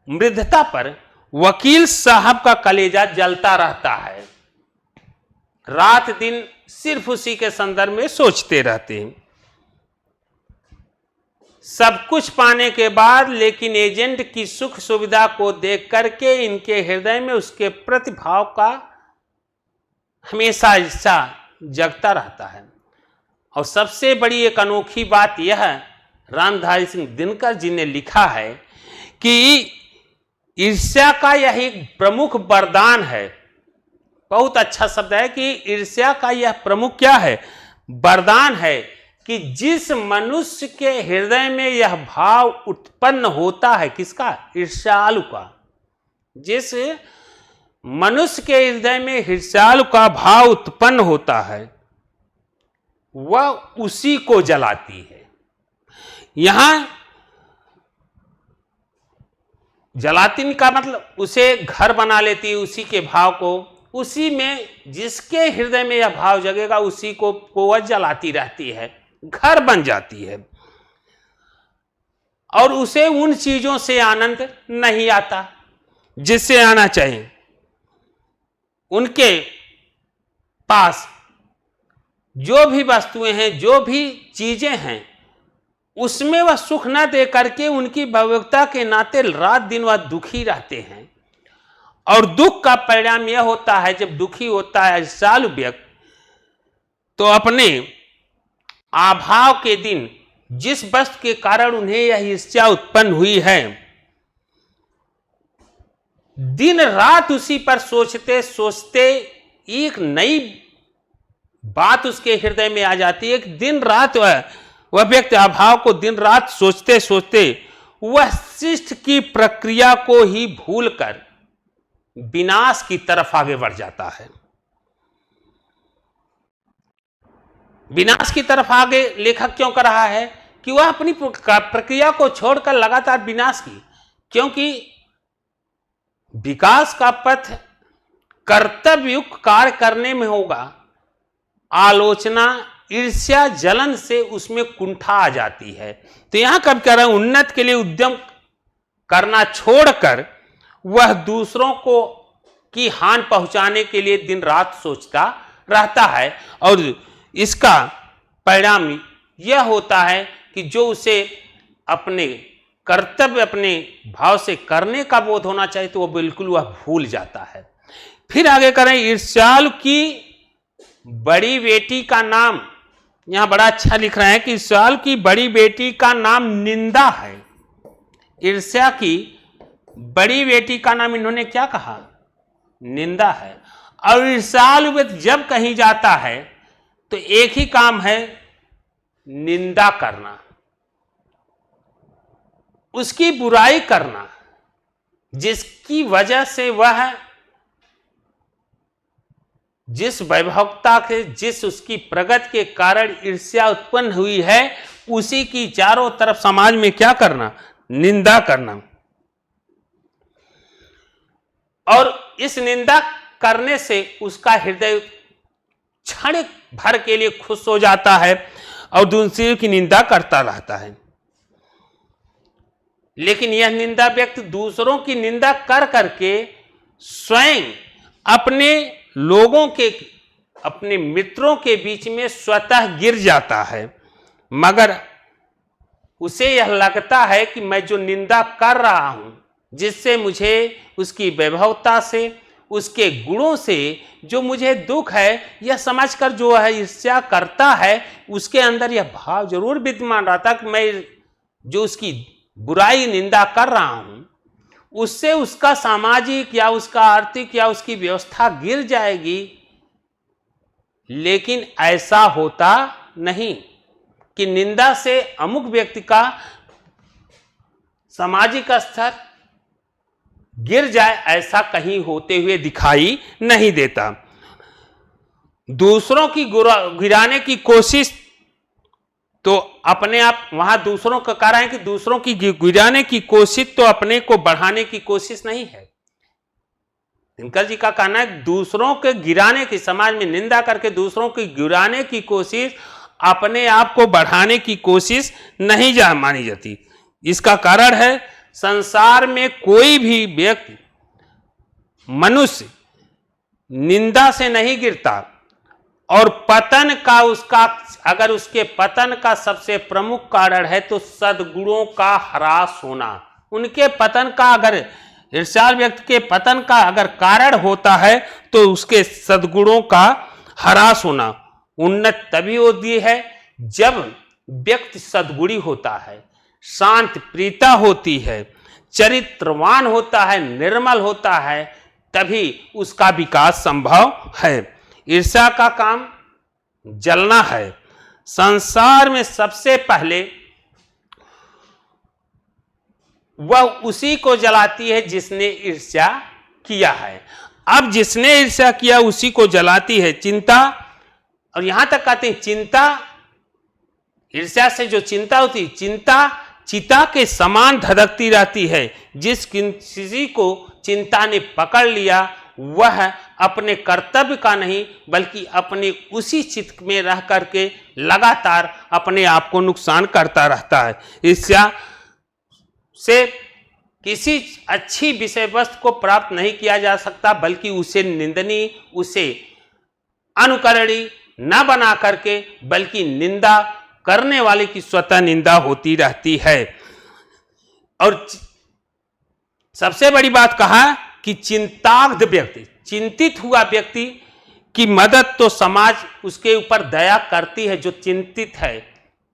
समृद्धता पर वकील साहब का कलेजा जलता रहता है, रात दिन सिर्फ उसी के संदर्भ में सोचते रहते हैं। सब कुछ पाने के बाद लेकिन एजेंट की सुख सुविधा को देख करके इनके हृदय में उसके प्रतिभाव का हमेशा हिस्सा जगता रहता है। और सबसे बड़ी एक अनोखी बात यह रामधारी सिंह दिनकर जी ने लिखा है कि ईर्ष्या का यह एक प्रमुख वरदान है। बहुत अच्छा शब्द है कि ईर्ष्या का यह प्रमुख क्या है, वरदान है कि जिस मनुष्य के हृदय में यह भाव उत्पन्न होता है, किसका, ईर्ष्यालु का, जिस मनुष्य के हृदय में ईर्ष्यालु का भाव उत्पन्न होता है वह उसी को जलाती है। यहां जलाती का मतलब उसे घर बना लेती है, उसी के भाव को, उसी में जिसके हृदय में यह भाव जगेगा उसी को वह जलाती रहती है, घर बन जाती है। और उसे उन चीजों से आनंद नहीं आता जिससे आना चाहिए। उनके पास जो भी वस्तुएं हैं, जो भी चीजें हैं, उसमें वह सुख न दे करके उनकी भौतिकता के नाते रात दिन वह दुखी रहते हैं। और दुख का परिणाम यह होता है, जब दुखी होता है ईर्ष्यालु व्यक्ति, तो अपने अभाव के दिन जिस वस्तु के कारण उन्हें यह ईर्ष्या उत्पन्न हुई है, दिन रात उसी पर सोचते सोचते एक नई बात उसके हृदय में आ जाती है। दिन रात वह व्यक्ति अभाव को दिन रात सोचते सोचते वह सृष्टि की प्रक्रिया को ही भूलकर विनाश की तरफ आगे बढ़ जाता है। विनाश की तरफ आगे लेखक क्यों कर रहा है कि वह अपनी प्रक्रिया को छोड़कर लगातार विनाश की, क्योंकि विकास का पथ कर्तव्ययुक्त कार्य करने में होगा। आलोचना, ईर्ष्या, जलन से उसमें कुंठा आ जाती है। तो यहां कब कह रहे हैं, उन्नत के लिए उद्यम करना छोड़कर वह दूसरों को की हानि पहुंचाने के लिए दिन रात सोचता रहता है। और इसका परिणाम यह होता है कि जो उसे अपने कर्तव्य अपने भाव से करने का बोध होना चाहिए तो वो बिल्कुल वह भूल जाता है। फिर आगे करें, ईर्ष्यालु की बड़ी बेटी का नाम, यहां बड़ा अच्छा लिख रहे हैं कि ईर्ष्यालु की बड़ी बेटी का नाम निंदा है। ईर्ष्या की बड़ी बेटी का नाम इन्होंने क्या कहा, निंदा है। और ईर्ष्यालु व्यक्ति जब कहीं जाता है तो एक ही काम है, निंदा करना, उसकी बुराई करना, जिसकी वजह से वह जिस वैभवता के, जिस उसकी प्रगति के कारण ईर्ष्या उत्पन्न हुई है, उसी की चारों तरफ समाज में क्या करना, निंदा करना। और इस निंदा करने से उसका हृदय क्षण भर के लिए खुश हो जाता है और दूसरे की निंदा करता रहता है। लेकिन यह निंदा व्यक्ति दूसरों की निंदा कर करके स्वयं अपने लोगों के, अपने मित्रों के बीच में स्वतः गिर जाता है। मगर उसे यह लगता है कि मैं जो निंदा कर रहा हूं, जिससे मुझे उसकी वैभवता से, उसके गुणों से जो मुझे दुख है, यह समझकर जो है ईर्ष्या करता है, उसके अंदर यह भाव जरूर विद्यमान रहता कि मैं जो उसकी बुराई निंदा कर रहा हूं उससे उसका सामाजिक या उसका आर्थिक या उसकी व्यवस्था गिर जाएगी। लेकिन ऐसा होता नहीं कि निंदा से अमुक व्यक्ति का सामाजिक स्तर गिर जाए, ऐसा कहीं होते हुए दिखाई नहीं देता। दूसरों की गिराने की कोशिश तो अपने आप, वहां दूसरों का कारण है कि दूसरों की गिराने की कोशिश तो अपने को बढ़ाने की कोशिश नहीं है। दिनकर जी का कहना है दूसरों के गिराने की, समाज में निंदा करके दूसरों की गिराने की कोशिश अपने आप को बढ़ाने की कोशिश नहीं मानी जाती। इसका कारण है संसार में कोई भी व्यक्ति मनुष्य निंदा से नहीं गिरता और पतन का उसका अगर उसके पतन का सबसे प्रमुख कारण है तो सद्गुणों का ह्रास होना। उनके पतन का अगर ईर्ष्यालु व्यक्ति के पतन का अगर कारण होता है तो उसके सद्गुणों का ह्रास होना। उन्नत तभी होती है जब व्यक्ति सद्गुणी होता है, शांत प्रीता होती है, चरित्रवान होता है, निर्मल होता है, तभी उसका विकास संभव है। ईर्ष्या का काम जलना है। संसार में सबसे पहले वह उसी को जलाती है जिसने ईर्ष्या किया है। अब जिसने ईर्ष्या किया उसी को जलाती है चिंता। और यहां तक कहते हैं चिंता, ईर्ष्या से जो चिंता होती, चिंता चिता के समान धधकती रहती है। जिस किसी को चिंता ने पकड़ लिया वह अपने कर्तव्य का नहीं बल्कि अपने उसी चित्त में रह करके लगातार अपने आप को नुकसान करता रहता है। ईर्ष्या से किसी अच्छी विषय वस्तु को प्राप्त नहीं किया जा सकता बल्कि उसे निंदनीय, उसे अनुकरणीय न बना करके बल्कि निंदा करने वाले की स्वतः निंदा होती रहती है। और सबसे बड़ी बात कहा कि चिंताग्ध व्यक्ति, चिंतित हुआ व्यक्ति की मदद तो समाज उसके ऊपर दया करती है। जो चिंतित है,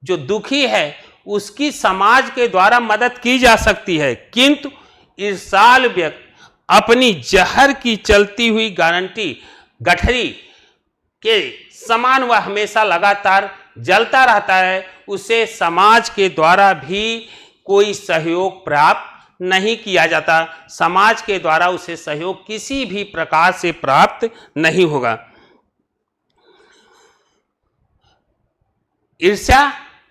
जो दुखी है, उसकी समाज के द्वारा मदद की जा सकती है, किंतु ईर्ष्यालु व्यक्ति अपनी जहर की चलती हुई गारंटी गठरी के समान वह हमेशा लगातार जलता रहता है। उसे समाज के द्वारा भी कोई सहयोग प्राप्त नहीं किया जाता। समाज के द्वारा उसे सहयोग किसी भी प्रकार से प्राप्त नहीं होगा। ईर्ष्या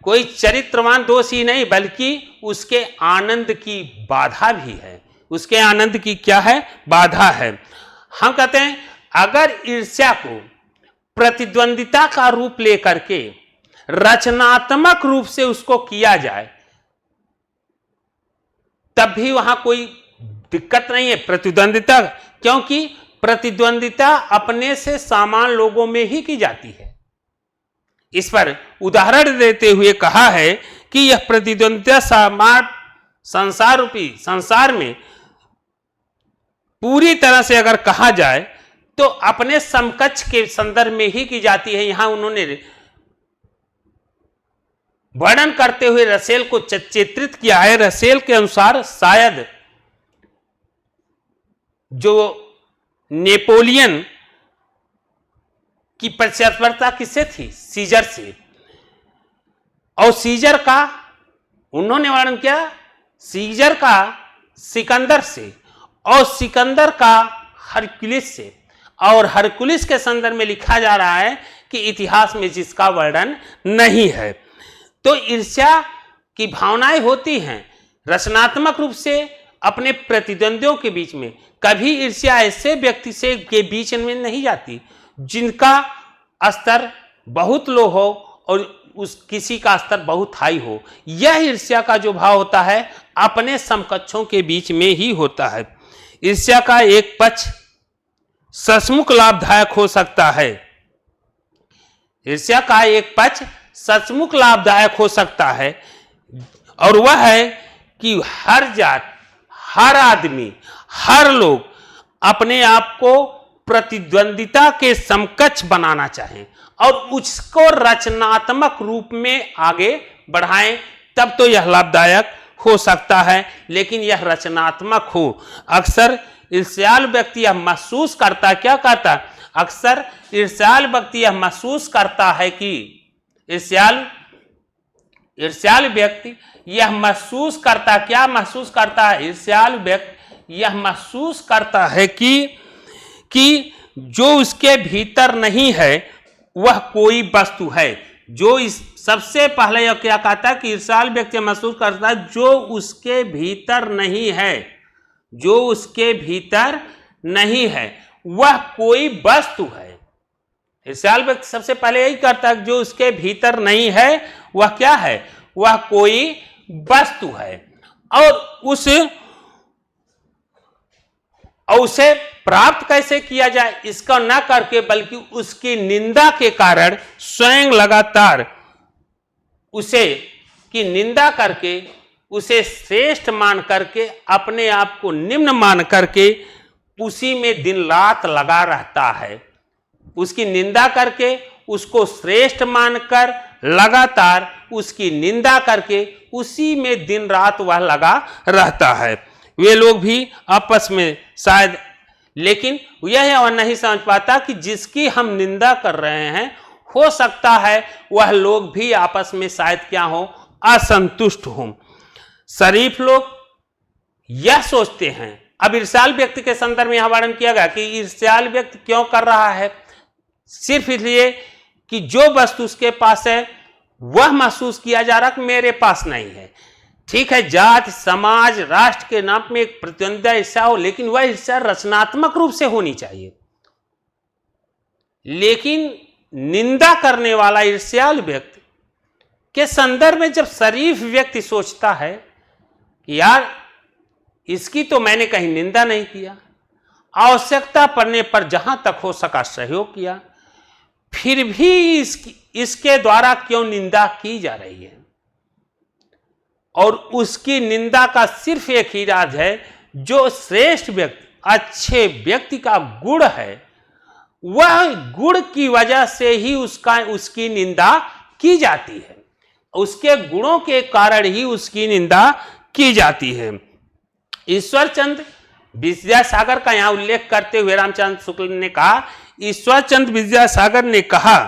कोई चरित्रवान दोष ही नहीं बल्कि उसके आनंद की बाधा भी है। उसके आनंद की क्या है? बाधा है। हम कहते हैं अगर ईर्ष्या को प्रतिद्वंदिता का रूप लेकर के रचनात्मक रूप से उसको किया जाए तब भी वहां कोई दिक्कत नहीं है। प्रतिद्वंदिता, क्योंकि प्रतिद्वंदिता अपने से समान लोगों में ही की जाती है। इस पर उदाहरण देते हुए कहा है कि यह प्रतिद्वंदिता संसार रूपी संसार में पूरी तरह से अगर कहा जाए तो अपने समकक्ष के संदर्भ में ही की जाती है। यहां उन्होंने वर्णन करते हुए रसेल को चित्रित किया है। रसेल के अनुसार शायद जो नेपोलियन की प्रतिस्पर्धा किससे थी? सीजर से। और सीजर का उन्होंने वर्णन किया सीजर का सिकंदर से और सिकंदर का हरकुलिस से। और हरकुलिस के संदर्भ में लिखा जा रहा है कि इतिहास में जिसका वर्णन नहीं है। तो ईर्ष्या की भावनाएं होती हैं रचनात्मक रूप से अपने प्रतिद्वंदियों के बीच में। कभी ईर्ष्या ऐसे व्यक्ति से के बीच में नहीं जाती जिनका स्तर बहुत लो हो और उस किसी का स्तर बहुत हाई हो। यह ईर्ष्या का जो भाव होता है अपने समकक्षों के बीच में ही होता है। ईर्ष्या का एक पक्ष सचमुच लाभदायक हो सकता है। ईर्ष्या का एक पक्ष सचमुच लाभदायक हो सकता है और वह है कि हर जात, हर आदमी, हर लोग अपने आप को प्रतिद्वंदिता के समकक्ष बनाना चाहें और उसको रचनात्मक रूप में आगे बढ़ाएं, तब तो यह लाभदायक हो सकता है। लेकिन यह रचनात्मक हो। अक्सर ईर्ष्यालु व्यक्ति यह महसूस करता, क्या करता? अक्सर ईर्ष्यालु व्यक्ति यह महसूस करता है कि ईर्ष्यालु व्यक्ति यह महसूस करता, क्या महसूस करता है? ईर्ष्यालु व्यक्ति यह महसूस करता है कि जो उसके भीतर नहीं है वह कोई वस्तु है। जो इस सबसे पहले यह क्या कहता है कि ईर्ष्यालु व्यक्ति महसूस करता है जो उसके भीतर नहीं है, जो उसके भीतर नहीं है वह कोई वस्तु है। ईर्ष्यालु व्यक्ति सबसे पहले यही करता है जो उसके भीतर नहीं है वह क्या है? वह कोई और उसे प्राप्त कैसे किया जाए, इसका ना करके बल्कि उसकी निंदा के कारण स्वयं लगातार उसे की निंदा करके, उसे श्रेष्ठ मान करके, अपने आप को निम्न मान करके उसी में दिन रात लगा रहता है। उसकी निंदा करके, उसको श्रेष्ठ मानकर लगातार उसकी निंदा करके उसी में दिन रात वह लगा रहता है। वे लोग भी आपस में शायद, लेकिन यह नहीं समझ पाता कि जिसकी हम निंदा कर रहे हैं, हो सकता है वह लोग भी आपस में शायद क्या हो, असंतुष्ट हों। शरीफ लोग यह सोचते हैं, अब ईर्ष्याल व्यक्ति के संदर्भ में यह वर्णन किया गया कि ईर्ष्याल व्यक्ति क्यों कर रहा है, सिर्फ इसलिए कि जो वस्तु उसके पास है वह महसूस किया जा रहा कि मेरे पास नहीं है। ठीक है, जाति समाज राष्ट्र के नाम में एक प्रतिद्वंद्विता ईर्ष्या हो, लेकिन वह ईर्ष्या रचनात्मक रूप से होनी चाहिए। लेकिन निंदा करने वाला ईर्ष्याल व्यक्ति के संदर्भ में जब शरीफ व्यक्ति सोचता है कि यार इसकी तो मैंने कहीं निंदा नहीं किया, आवश्यकता पड़ने पर जहां तक हो सका सहयोग किया, फिर भी इसके द्वारा क्यों निंदा की जा रही है। और उसकी निंदा का सिर्फ एक ही राज है, जो श्रेष्ठ व्यक्ति, अच्छे व्यक्ति का गुण है, वह गुण की वजह से ही उसकी निंदा की जाती है, उसके गुणों के कारण ही उसकी निंदा की जाती है। ईश्वरचंद विद्यासागर का यहां उल्लेख करते हुए रामचंद्र शुक्ल ने कहा, ईश्वरचंद विद्यासागर ने कहा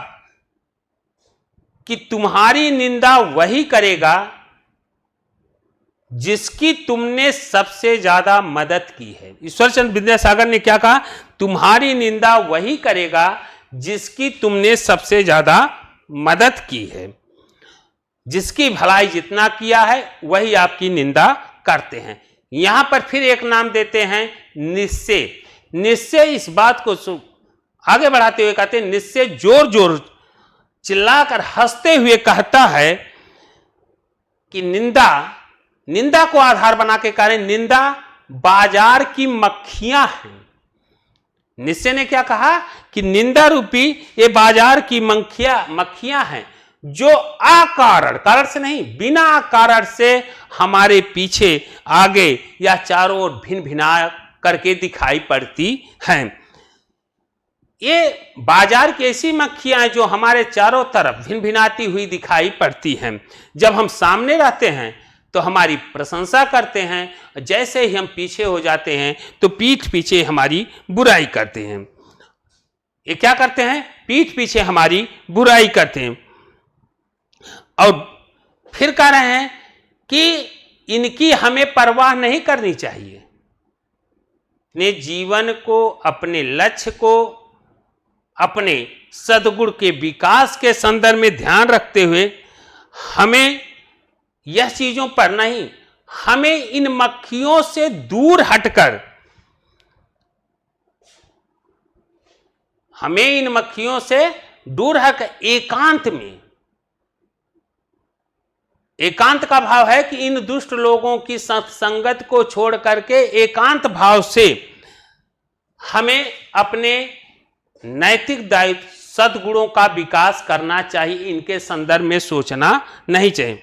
कि तुम्हारी निंदा वही करेगा जिसकी तुमने सबसे ज्यादा मदद की है। ईश्वरचंद विद्यासागर ने क्या कहा, तुम्हारी निंदा वही करेगा जिसकी तुमने सबसे ज्यादा मदद की है। जिसकी भलाई जितना किया है वही आपकी निंदा करते हैं। यहां पर फिर एक नाम देते हैं निश्चय। निश्चय इस बात को आगे बढ़ाते हुए कहते हैं, निश्चय जोर जोर चिल्लाकर हंसते हुए कहता है कि निंदा को आधार बना के कह रहे, निंदा बाजार की मक्खियां हैं। निश्चय ने क्या कहा कि निंदा रूपी ये बाजार की मक्खियां हैं, जो कारण से नहीं, बिना कारण से हमारे पीछे आगे या चारों ओर भिन भिना करके दिखाई पड़ती हैं। ये बाजार की ऐसी मक्खियां हैं जो हमारे चारों तरफ भिन भिनाती हुई दिखाई पड़ती हैं। जब हम सामने रहते हैं तो हमारी प्रशंसा करते हैं, जैसे ही हम पीछे हो जाते हैं तो पीठ पीछे हमारी बुराई करते हैं। ये क्या करते हैं, पीठ पीछे हमारी बुराई करते हैं। और फिर कह रहे हैं कि इनकी हमें परवाह नहीं करनी चाहिए। अपने जीवन को, अपने लक्ष्य को, अपने सद्गुण के विकास के संदर्भ में ध्यान रखते हुए हमें यह चीजों पर नहीं, हमें इन मक्खियों से दूर हटकर, हमें इन मक्खियों से दूर हटकर एकांत का भाव है कि इन दुष्ट लोगों की संगत को छोड़ करके एकांत भाव से हमें अपने नैतिक दायित्व सद्गुणों का विकास करना चाहिए। इनके संदर्भ में सोचना नहीं चाहिए।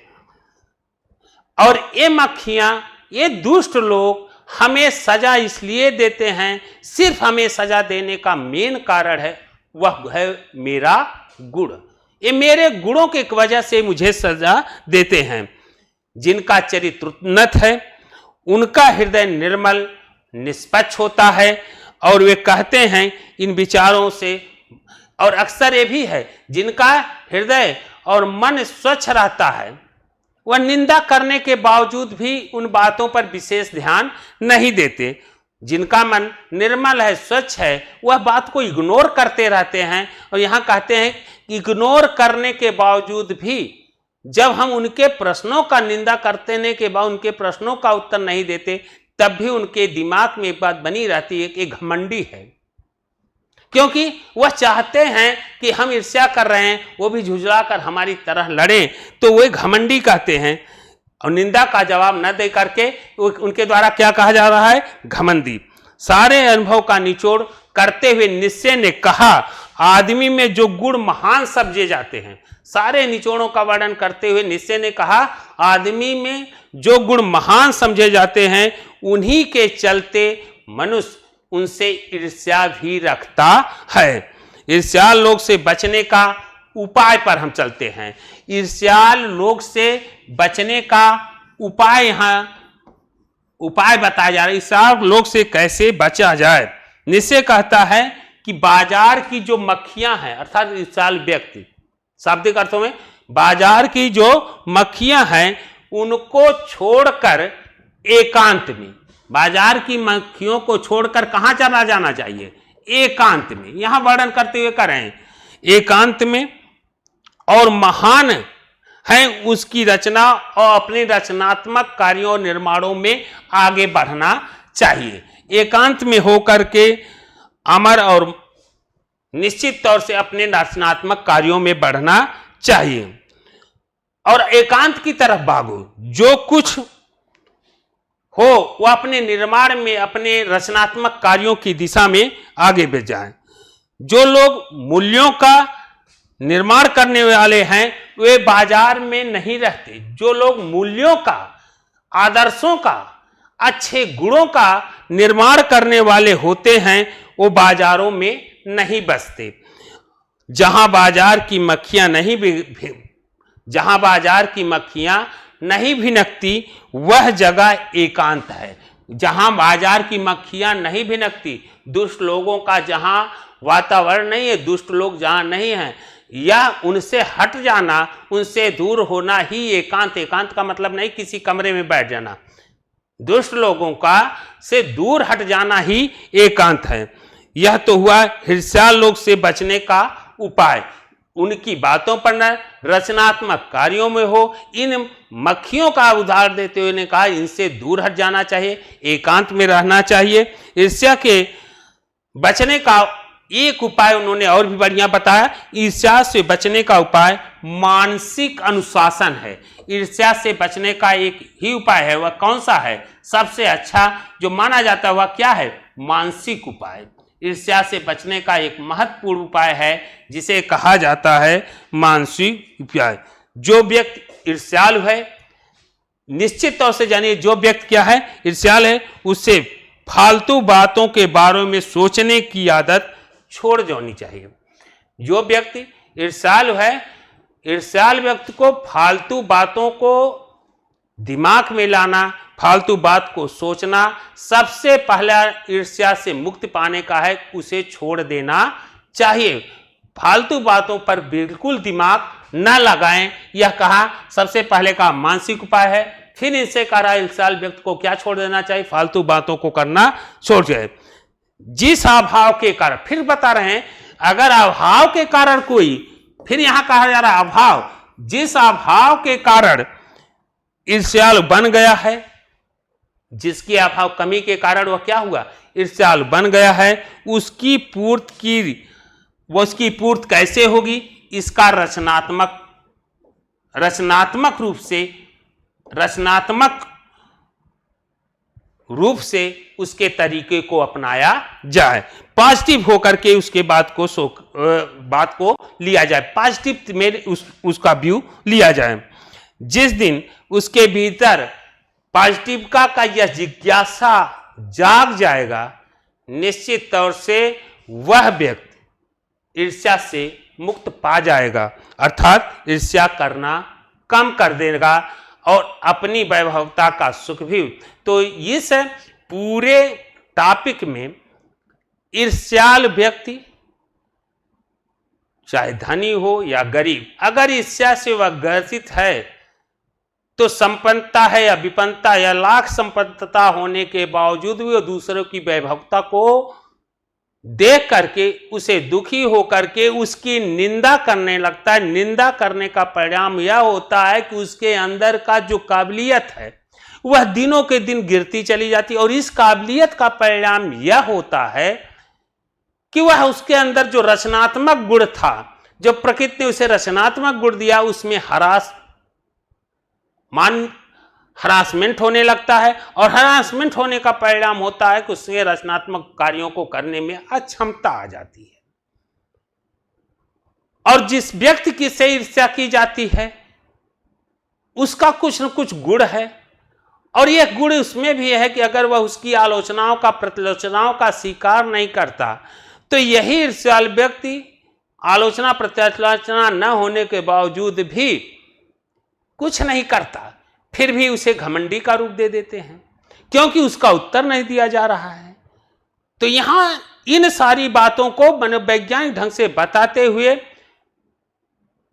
और ये मक्खियां, ये दुष्ट लोग हमें सजा इसलिए देते हैं, सिर्फ हमें सजा देने का मेन कारण है वह है मेरा गुण। ये मेरे गुणों की वजह से मुझे सजा देते हैं। जिनका चरित्र उन्नत है, उनका हृदय निर्मल निष्पक्ष होता है, और वे कहते हैं इन विचारों से, और अक्सर ये भी है जिनका हृदय और मन स्वच्छ रहता है, वह निंदा करने के बावजूद भी उन बातों पर विशेष ध्यान नहीं देते। जिनका मन निर्मल है, स्वच्छ है, वह बात को इग्नोर करते रहते हैं। और यहाँ कहते हैं इग्नोर करने के बावजूद भी जब हम उनके प्रश्नों का निंदा करने के बाद उनके प्रश्नों का उत्तर नहीं देते, तब भी उनके दिमाग में एक बात बनी रहती है कि घमंडी है। क्योंकि वह चाहते हैं कि हम ईर्ष्या कर रहे हैं, वो भी झुंझला कर हमारी तरह लड़े, तो वे घमंडी कहते हैं। और निंदा का जवाब न दे करके उनके द्वारा क्या कहा जा रहा है, घमंडी। सारे अनुभव का निचोड़ करते हुए निश्चय ने कहा, आदमी में जो गुण महान समझे जाते हैं, सारे निचोड़ों का वर्णन करते हुए निश्चय ने कहा, आदमी में जो गुण महान समझे जाते हैं उन्हीं के चलते मनुष्य उनसे ईर्ष्या भी रखता है। ईर्ष्याल लोग से बचने का उपाय पर हम चलते हैं। ईर्ष्याल लोग से बचने का उपाय यहाँ उपाय बताया जा रहा है। ईर्ष्याल लोग से कैसे बचा जाए। निश्चय कहता है कि बाजार की जो मक्खियां हैं, अर्थात ईर्ष्याल व्यक्ति, शाब्दिक अर्थों में बाजार की जो मक्खियां हैं उनको छोड़कर एकांत में, बाजार की मक्खियों को छोड़कर कहां चला जाना चाहिए? एकांत में। यहां वर्णन करते हुए करें एकांत में, और महान है उसकी रचना और अपने रचनात्मक कार्यों और निर्माणों में आगे बढ़ना चाहिए। एकांत में होकर के अमर और निश्चित तौर से अपने रचनात्मक कार्यों में बढ़ना चाहिए और एकांत की तरफ भागो। जो कुछ हो वह अपने निर्माण में, अपने रचनात्मक कार्यों की दिशा में आगे बढ़ जाए। जो लोग मूल्यों का निर्माण करने वाले हैं वे बाजार में नहीं रहते। जो लोग मूल्यों का, आदर्शों का, अच्छे गुणों का निर्माण करने वाले होते हैं वो बाजारों में नहीं बसते। जहां बाजार की मक्खियां नहीं भिनकती वह जगह एकांत है। जहां बाजार की मक्खियां नहीं भिनकती, दुष्ट लोगों का जहां वातावरण नहीं है, दुष्ट लोग जहां नहीं हैं, या उनसे हट जाना, उनसे दूर होना ही एकांत। एकांत का मतलब नहीं किसी कमरे में बैठ जाना, दुष्ट लोगों का से दूर हट जाना ही एकांत है। यह तो हुआ ईर्ष्याल लोग से बचने का उपाय। उनकी बातों पर न, रचनात्मक कार्यों में हो। इन मक्खियों का उदाहरण देते हुए ने कहा इनसे दूर हट जाना चाहिए, एकांत में रहना चाहिए। ईर्ष्या के बचने का एक उपाय उन्होंने और भी बढ़िया बताया। ईर्ष्या से बचने का उपाय मानसिक अनुशासन है। ईर्ष्या से बचने का एक ही उपाय है, वह कौन सा है? सबसे अच्छा जो माना जाता है वह क्या है? मानसिक उपाय। ईर्ष्या से बचने का एक महत्वपूर्ण उपाय है जिसे कहा जाता है मानसिक उपाय। जो व्यक्ति ईर्ष्यालु है, निश्चित तौर से जानिए जो व्यक्ति क्या है? ईर्ष्याल है। उससे फालतू बातों के बारे में सोचने की आदत छोड़ जानी चाहिए। जो व्यक्ति ईर्ष्यालु है, ईर्ष्याल व्यक्ति को फालतू बातों को दिमाग में लाना, फालतू बात को सोचना, सबसे पहला ईर्ष्या से मुक्ति पाने का है, उसे छोड़ देना चाहिए। फालतू बातों पर बिल्कुल दिमाग न लगाएं, यह कहा सबसे पहले का मानसिक उपाय है। फिर इनसे कह रहा ईर्ष्याल व्यक्ति को क्या छोड़ देना चाहिए? फालतू बातों को करना छोड़ जाए। जिस अभाव के कारण, फिर बता रहे हैं, अगर अभाव के कारण कोई, फिर यहां कहा जा रहा अभाव, जिस अभाव के कारण ईर्ष्याल बन गया है, जिसकी अभाव कमी के कारण वह क्या हुआ? ईर्ष्याल बन गया है, उसकी पूर्ति कैसे होगी? इसका रचनात्मक रूप से उसके तरीके को अपनाया जाए, पॉजिटिव होकर के उसके बात को लिया जाए, पॉजिटिव में उसका व्यू लिया जाए। जिस दिन उसके भीतर पॉजिटिव का यह जिज्ञासा जाग जाएगा, निश्चित तौर से वह व्यक्ति ईर्ष्या से मुक्त पा जाएगा, अर्थात ईर्ष्या करना कम कर देगा और अपनी वैभवता का सुख भी। तो इस पूरे टॉपिक में ईर्ष्याल व्यक्ति चाहे धनी हो या गरीब, अगर ईर्ष्या से वह ग्रसित है तो संपन्नता है या विपन्नता या लाख संपन्नता होने के बावजूद भी वो दूसरों की वैभवता को देख करके उसे दुखी होकर के उसकी निंदा करने लगता है। निंदा करने का परिणाम यह होता है कि उसके अंदर का जो काबिलियत है वह दिनों के दिन गिरती चली जाती है, और इस काबिलियत का परिणाम यह होता है कि वह उसके अंदर जो रचनात्मक गुण था, जो प्रकृति ने उसे रचनात्मक गुण दिया, उसमें हरासमेंट होने लगता है और हरासमेंट होने का परिणाम होता है कि उसमें रचनात्मक कार्यों को करने में अक्षमता आ जाती है। और जिस व्यक्ति की से ईर्ष्या की जाती है उसका कुछ न कुछ गुण है, और यह गुण उसमें भी है कि अगर वह उसकी आलोचनाओं का प्रतिलोचनाओं का स्वीकार नहीं करता तो यही ईर्ष्याल व्यक्ति आलोचना प्रत्यालोचना न होने के बावजूद भी कुछ नहीं करता, फिर भी उसे घमंडी का रूप दे देते हैं क्योंकि उसका उत्तर नहीं दिया जा रहा है। तो यहां इन सारी बातों को मनोवैज्ञानिक ढंग से बताते हुए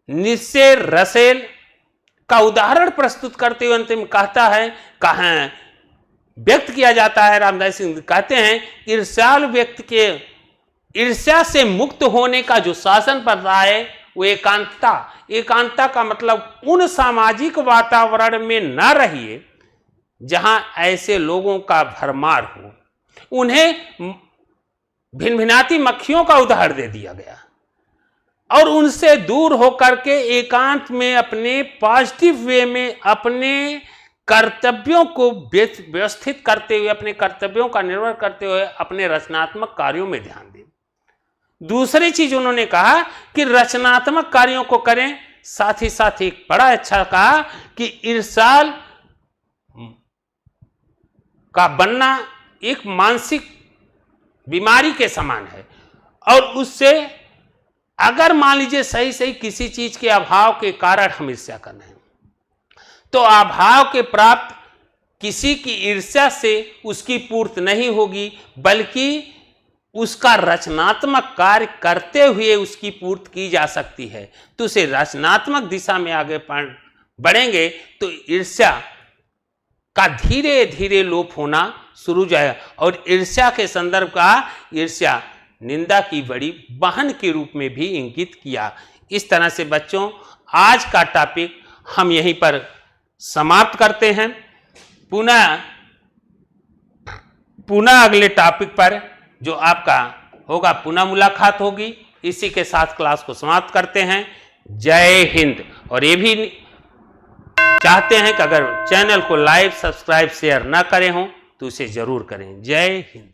निस्से रसेल का उदाहरण प्रस्तुत करते हुए अंतिम कहता है, कहां व्यक्त किया जाता है, रामदास सिंह कहते हैं ईर्ष्याल व्यक्ति के ईर्ष्या से मुक्त होने का जो शासन पड़ रहा है वो एकांतता। एकांतता का मतलब उन सामाजिक वातावरण में न रहिए जहां ऐसे लोगों का भरमार हो। उन्हें भिनभिनाती मक्खियों का उदाहरण दे दिया गया और उनसे दूर होकर के एकांत में अपने पॉजिटिव वे में अपने कर्तव्यों को व्यवस्थित करते हुए, अपने कर्तव्यों का निर्वहन करते हुए अपने रचनात्मक कार्यों में ध्यान दें। दूसरी चीज उन्होंने कहा कि रचनात्मक कार्यों को करें, साथ ही साथ एक बड़ा अच्छा कहा कि ईर्ष्याल का बनना एक मानसिक बीमारी के समान है और उससे अगर मान लीजिए सही सही किसी चीज के अभाव के कारण हम ईर्ष्या कर रहे हैं तो अभाव के प्राप्त किसी की ईर्ष्या से उसकी पूर्ति नहीं होगी, बल्कि उसका रचनात्मक कार्य करते हुए उसकी पूर्ति की जा सकती है। तो उसे रचनात्मक दिशा में आगे बढ़ेंगे तो ईर्ष्या का धीरे धीरे लोप होना शुरू हो जाएगा। और ईर्ष्या के संदर्भ का ईर्ष्या निंदा की बड़ी वाहन के रूप में भी इंगित किया। इस तरह से बच्चों आज का टॉपिक हम यहीं पर समाप्त करते हैं। पुनः अगले टॉपिक पर जो आपका होगा पुनः मुलाकात होगी। इसी के साथ क्लास को समाप्त करते हैं। जय हिंद। और ये भी चाहते हैं कि अगर चैनल को लाइक सब्सक्राइब शेयर ना करें हो तो उसे जरूर करें। जय हिंद।